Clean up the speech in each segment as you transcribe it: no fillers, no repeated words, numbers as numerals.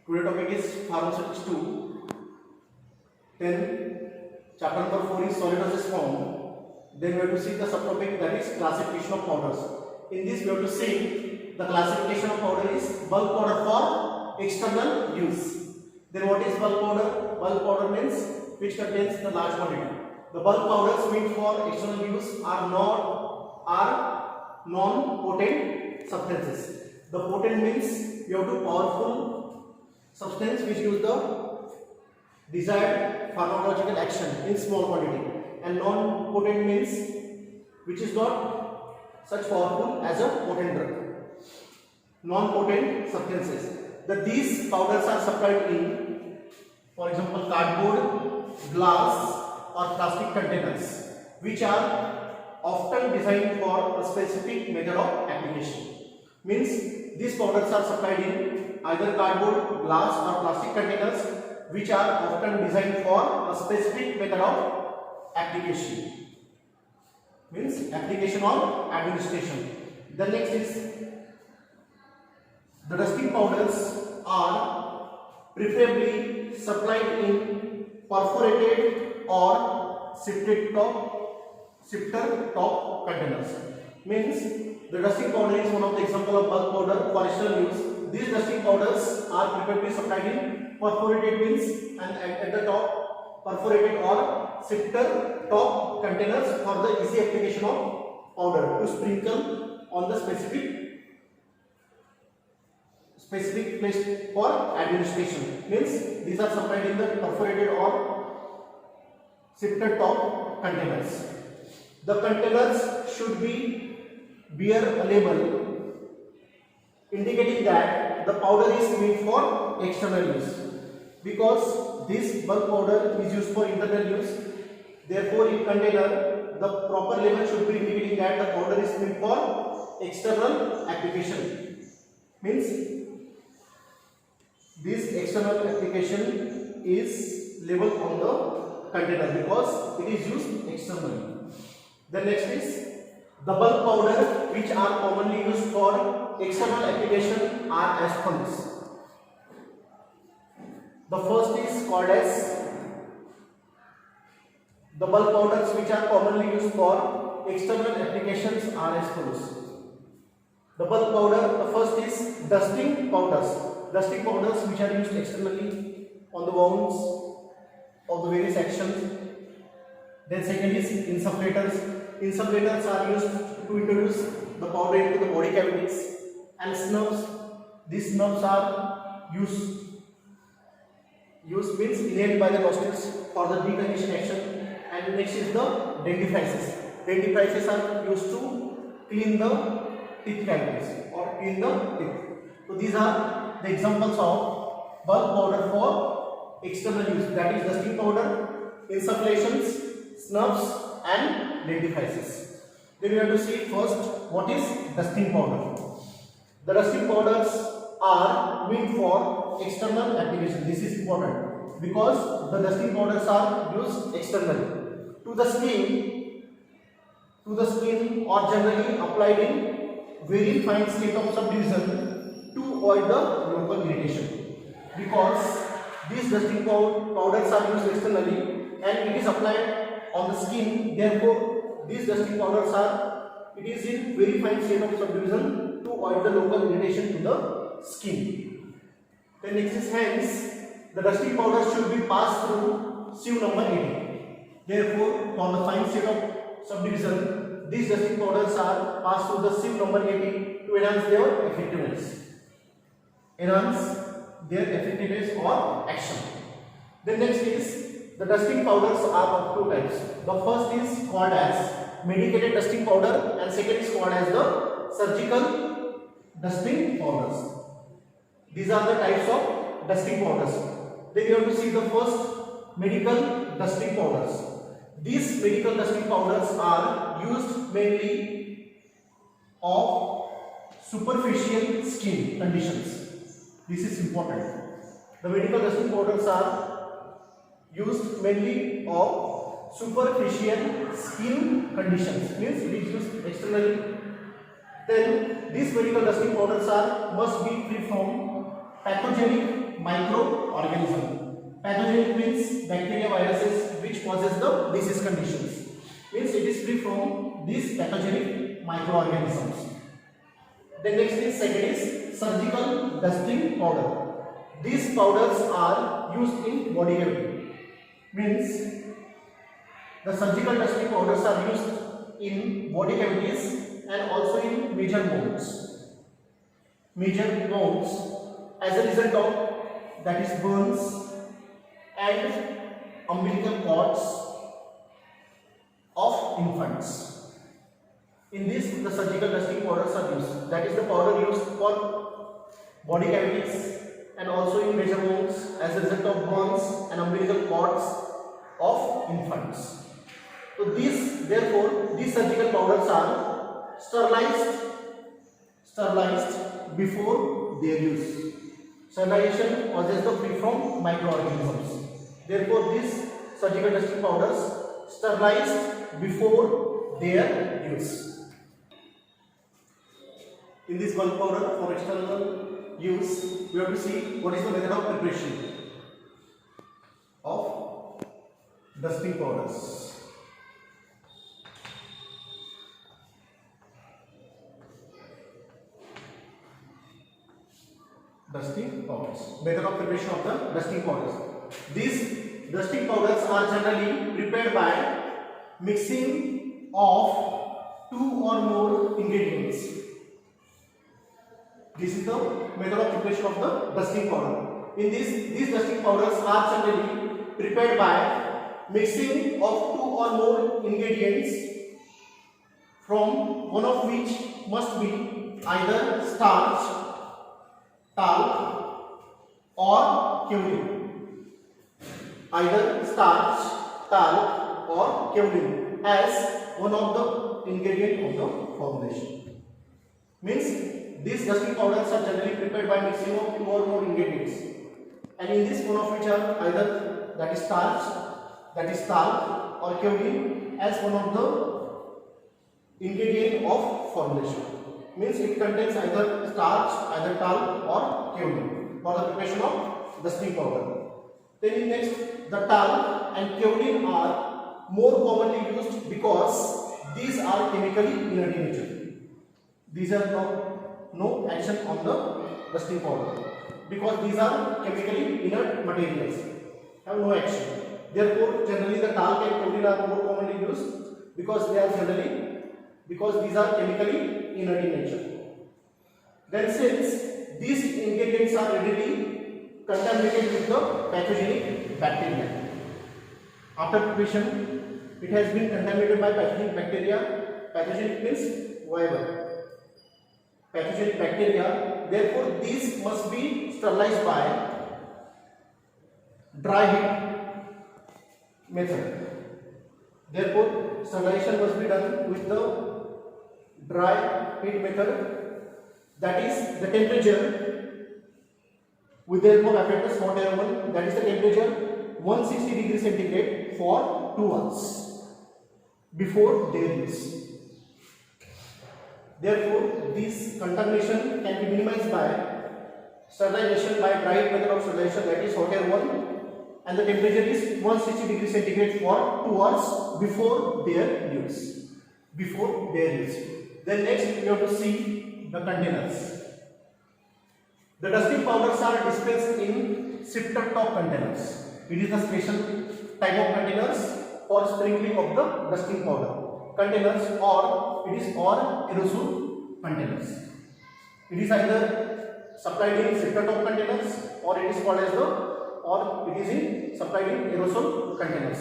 Today topic is pharmaceutics 2. Then chapter number 4 is solid dosage form. Then we have to see the subtopic, that is classification of powders. In this we have to see the classification of powder is bulk powder for external use. Then what is bulk powder? Bulk powder means which contains the large quantity. The bulk powders meant for external use are non-potent substances. The potent means you have to powerful substance which gives the desired pharmacological action in small quantity, and non-potent means which is not such powerful as a potent drug. Non-potent substances. These powders are supplied in, for example, cardboard, glass or plastic containers, which are often designed for a specific method of application. Means these powders are supplied in either cardboard, glass or plastic containers, which are often designed for a specific method of application. Means application or administration. The next is the dusting powders are preferably supplied in perforated or sifter top containers. Means the dusting powder is one of the example of bulk powder for external use. These dusting powders are preferably supplied in perforated means and at the top perforated or sifter top containers for the easy application of powder to sprinkle on the specific place for administration. Means these are supplied in the perforated or sifter top containers. The containers should bear a label indicating that the powder is made for external use, because this bulk powder is used for internal use. Therefore, in container the proper label should be indicating that the powder is made for external application. Means this external application is labeled on the container because it is used externally. The next is the bulk powder which are commonly used for external application are as follows. The first is called as the bulk powders which are commonly used for external applications are as follows. The bulk powder, the first is dusting powders. Dusting powders which are used externally on the wounds of the various actions. Then second is insufflators. Insufflators are used to introduce the powder into the body cavities. And snubs. These snubs are used means inhaled by the nostrils for the decongestion action. And next is the dentifrices. Dentifrices are used to clean the teeth cavities or clean the teeth. So these are the examples of bulk powder for external use, that is dusting powder, insufflations, snubs and dentifrices. Then we have to see first what is dusting powder. The dusting powders are meant for external application. This is important because the dusting powders are used externally to the skin or generally applied in very fine state of subdivision to avoid the local irritation, because these dusting powders are used externally and it is applied on the skin. Therefore these dusting powders it is in very fine state of subdivision to avoid the local irritation to the skin. Then next is hence the dusting powder should be passed through sieve number 80. Therefore for the fine state of subdivision these dusting powders are passed through the sieve number 80 to enhance their effectiveness or action. Then next is the dusting powders are of two types. The first is called as medicated dusting powder and second is called as the surgical dusting powders. These are the types of dusting powders. Then you have to see the first medical dusting powders. These medical dusting powders are used mainly of superficial skin conditions. This is important. The medical dusting powders are used mainly of superficial skin conditions, means it is used externally. Then these medical dusting powders must be free from pathogenic microorganism. Pathogenic means bacteria, viruses which causes the disease conditions. Means it is free from these pathogenic microorganisms. The next is second is surgical dusting powder. These powders are used in body cavity. Means the surgical dusting powders are used in body cavities and also in major wounds. Major wounds as a result of that is burns and umbilical cords of infants. In this, the surgical dusting powders are used. That is the powder used for body cavities and also in major wounds as a result of burns and umbilical cords of infants. So therefore, these surgical powders are sterilized before their use. Sterilization causes the free from microorganisms. Therefore, these surgical dusting powders sterilized before their use. In this bulk powder for external use, we have to see what is the method of preparation of dusting powders. Dusting powders. Method of preparation of the dusting powders. These dusting powders are generally prepared by mixing of 2 or more ingredients. This is the method of preparation of the dusting powder. In this, these dusting powders are generally prepared by mixing of 2 or more ingredients, from one of which must be either starch, talc or kaolin. Either starch, talc or kaolin as one of the ingredient of the formulation. Means these dusting powders are generally prepared by mixing of 2 or more ingredients, and in this, one of which are either that is starch, that is talc or kaolin as one of the ingredient of formulation. Means it contains either starch, either talc or kaolin for the preparation of dusting powder. Then in next, the talc and kaolin are more commonly used because these are chemically inert in nature. These are no action on the dusting powder because these are chemically inert materials, have no action. Therefore, generally the talc and kaolin are more commonly used because these are chemically inert in nature. Then since these ingredients are readily contaminated with the pathogenic bacteria, after preparation it has been contaminated by pathogenic bacteria. Pathogenic means viable. Pathogenic bacteria, therefore these must be sterilized by dry heat method. Therefore, sterilization must be done with the dry heat method, that is the temperature with the help of apparatus hot air oven, that is the temperature 160 degrees centigrade for 2 hours before their use. Therefore, this contamination can be minimized by sterilization by dry heat method of sterilization, that is hot air oven, and the temperature is 160 degrees centigrade for 2 hours before their use. Then next we have to see the containers. The dusting powders are dispensed in sifter top containers. It is a special type of containers for sprinkling of the dusting powder containers, or it is all aerosol containers. It is either supplied in sifter top containers or it is called as supplied in aerosol containers.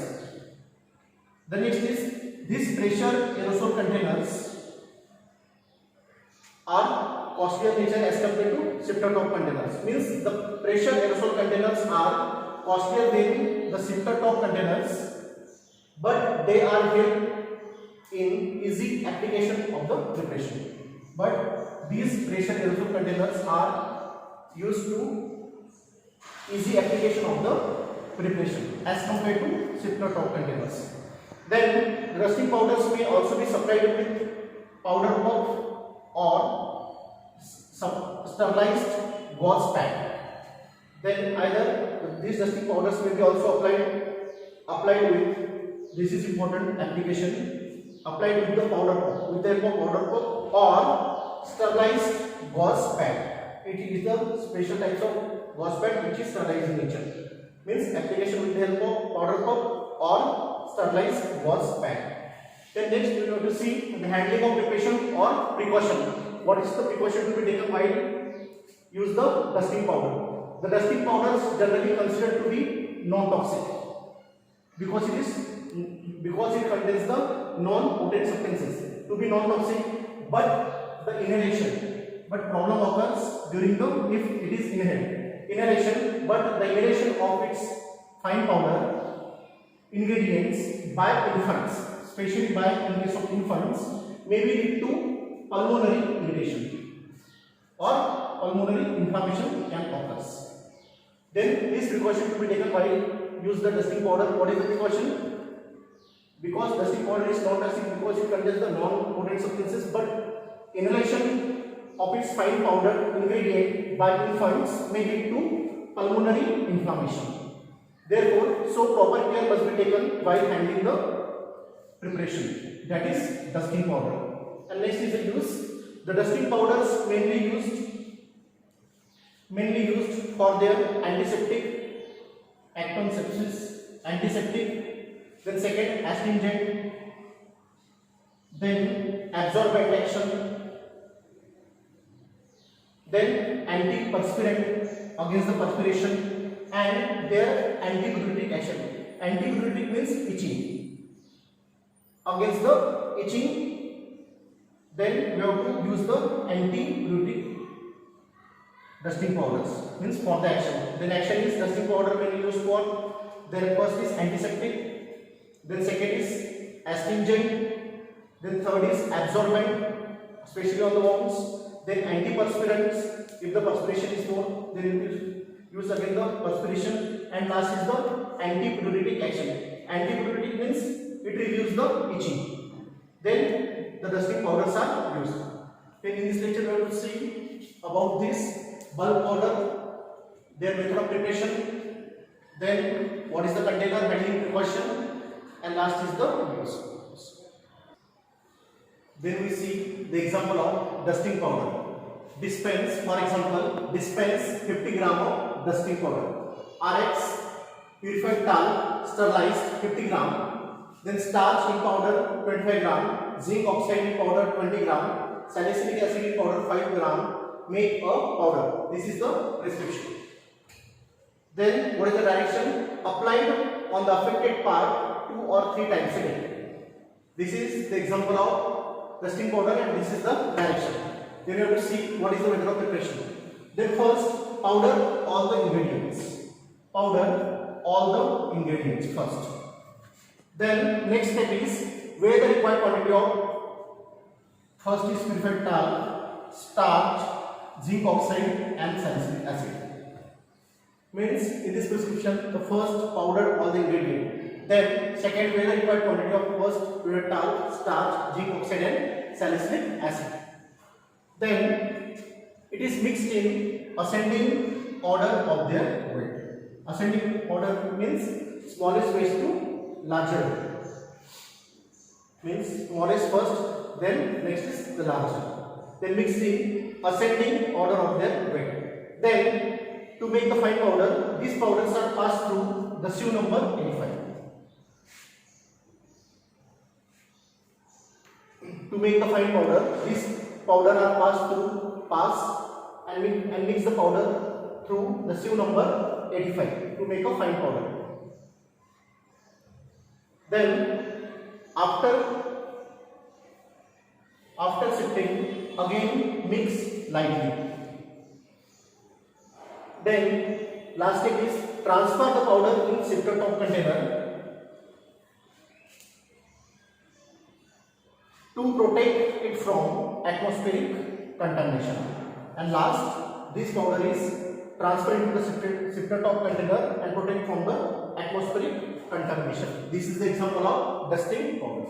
The next is these pressure aerosol containers are costlier nature as compared to sifter top containers. Means the pressure aerosol containers are costlier than the sifter top containers, but they are help in easy application of the preparation. But these pressure aerosol containers are used to easy application of the preparation as compared to sifter top containers. Then the dusting powders may also be supplied with powder puff or sterilized gauze pad. Then either these dusting powders may be also applied with, this is important application, applied with the powder puff, with the help of powder puff or sterilized gauze pad. It is the special types of gauze pad which is sterilized in nature. Means application with the help of powder puff or sterilized gauze pad. Then next we have to see the handling of preparation or precaution. What is the precaution to be taken while use the dusting powder? The dusting powder is generally considered to be non-toxic because it contains the non-potent substances to be non-toxic, but the inhalation, but problem occurs during the if it is inhalation, but the inhalation of its fine powder ingredients by infants, especially by in case of infants, may be lead to pulmonary irritation or pulmonary inflammation can occur. Then this precaution to be taken while use the dusting powder. What is the precaution? Because dusting powder is not toxic because it contains the non-potent substances, but inhalation of its fine powder ingredient by infants may lead to pulmonary inflammation. Therefore, so proper care must be taken while handling the preparation, that is dusting powder. And next is the use. The dusting powders mainly used for their antiseptic, act on sepsis, antiseptic, then second astringent, then absorbent action, then antiperspirant against the perspiration, and their antipruritic action. Antipruritic means itching. Against the itching, then we have to use the antipruritic dusting powders, means for the action. Then action is dusting powder when used for, then first is antiseptic, then second is astringent, then third is absorbent, especially on the wounds, then antiperspirants, if the perspiration is more, then you use again the perspiration, and last is the antipruritic action. Antipruritic means it reduces the itching. Then the dusting powders are used. Then in this lecture we will see about this bulk powder, their method of preparation, then what is the container, handling precaution, and last is the use. Then we see the example of dusting powder. Dispense, for example, dispense 50 gram of dusting powder. RX, purified talc, sterilized 50 gram. Then starch in powder 25 gram. Zinc oxide in powder 20 gram. Salicylic acid in powder 5 gram. Make a powder. This is the prescription. Then what is the direction? Applied on the affected part 2 or 3 times a day. This is the example of dusting powder and this is the direction. Then you have to see what is the method of preparation. Then first powder all the ingredients. Powder all the ingredients first. Then next step is weigh the required quantity of, first is purified talc, starch, zinc oxide and salicylic acid. Means in this prescription the first powder all the ingredient, then second weigh the required quantity of first purified talc, starch, zinc oxide and salicylic acid. Then it is mixed in ascending order of their weight. Ascending order means smallest waste to larger weight. Means smallest first, then next is the larger. Then mixed in ascending order of their weight. Then to make the fine powder, these powders are passed through the sieve number 85. To make the fine powder, these powder are passed and mix the powder through the sieve number 85 to make a fine powder. Then after sifting, again mix lightly. Then last step is transfer the powder in sifter top container to protect it from atmospheric contamination. And last, this powder is transferred into the sifter top container and protect from the atmospheric contamination. This is the example of dusting powder.